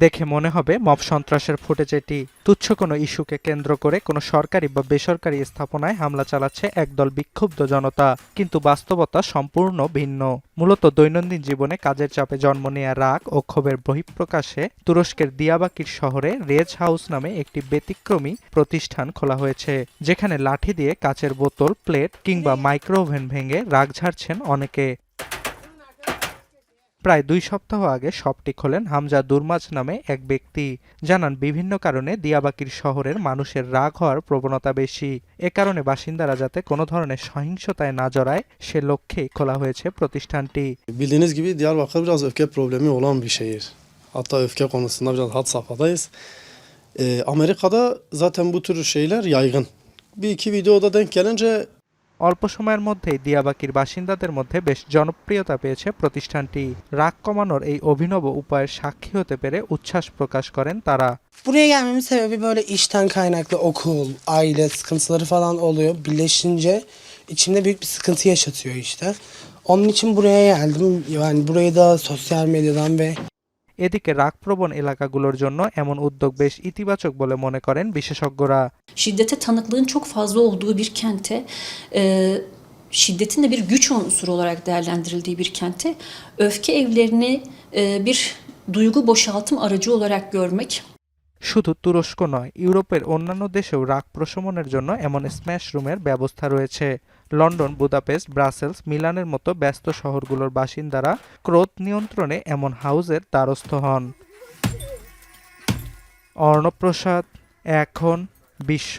দেখে মনে হবে মব সন্ত্রাসের ফুটেজ এটি। তুচ্ছ কোনো ইস্যুকে কেন্দ্র করে কোনো সরকারি বা বেসরকারি স্থাপনায় হামলা চালাচ্ছে একদল বিক্ষুব্ধ জনতা, কিন্তু বাস্তবতা সম্পূর্ণ ভিন্ন। মূলত দৈনন্দিন জীবনে কাজের চাপে জন্ম নেয়া রাগ ও ক্ষোভের বহিঃপ্রকাশে তুরস্কের দিয়াবাকির শহরে রেজ হাউস নামে একটি ব্যতিক্রমী প্রতিষ্ঠান খোলা হয়েছে, যেখানে লাঠি দিয়ে কাচের বোতল, প্লেট কিংবা মাইক্রোওভেন ভেঙে রাগ ঝাড়ছেন অনেকে। প্রায় ২ সপ্তাহ আগে শপটি খোলেন হামজা দুরমাজ নামে এক ব্যক্তি। জানান, বিভিন্ন কারণে দিয়াবাকির শহরের মানুষের রাগ হওয়ার প্রবণতা বেশি। এ kaরণে বাসিন্দারা যাতে কোনো ধরনের সহিংসতায় না জড়ায় সে লক্ষ্যেই খোলা হয়েছে প্রতিষ্ঠানটি। Bildiğiniz gibi Diyarbakır biraz öfke problemi olan bir şehir. Hatta öfke konusunda biraz had safhadayız. Amerika'da zaten bu tür şeyler yaygın. Bir iki videoda denk gelince অল্প সময়ের মধ্যেই দিয়াবাকির বাসিন্দাদের মধ্যে বেশ জনপ্রিয়তা পেয়েছে প্রতিষ্ঠানটি। রাগ কমানোর এই অভিনব উপায়ের সাক্ষী হতে পেরে উচ্ছ্বাস প্রকাশ করেন তারা। Buraya gelmemin sebebi böyle işten kaynaklı okul, aile sıkıntıları falan oluyor. Birleşince içimde büyük bir sıkıntı yaşatıyor işte. Onun için buraya geldim. Yani burayı da sosyal medyadan ve এদিকে রাগপ্রবণ এলাকাগুলোর জন্য এমন উদ্যোগ বেশ ইতিবাচক বলে মনে করেন বিশেষজ্ঞরা। Şiddete tanıklığın çok fazla olduğu bir kente, şiddetin de bir güç unsuru olarak değerlendirildiği bir kente, öfke evlerini bir duygu boşaltım aracı olarak görmek. শুধু তুরস্ক নয়, ইউরোপের অন্যান্য দেশেও রাগ প্রশমনের জন্য এমন স্ম্যাশ রুমের ব্যবস্থা রয়েছে। লন্ডন, বুদাপেস্ট, ব্রাসেলস, মিলানের মতো ব্যস্ত শহরগুলোর বাসিন্দারা ক্রোধ নিয়ন্ত্রণে এমন হাউজের দ্বারস্থ হন। অর্ণব প্রসাদ, এখন বিশ্ব।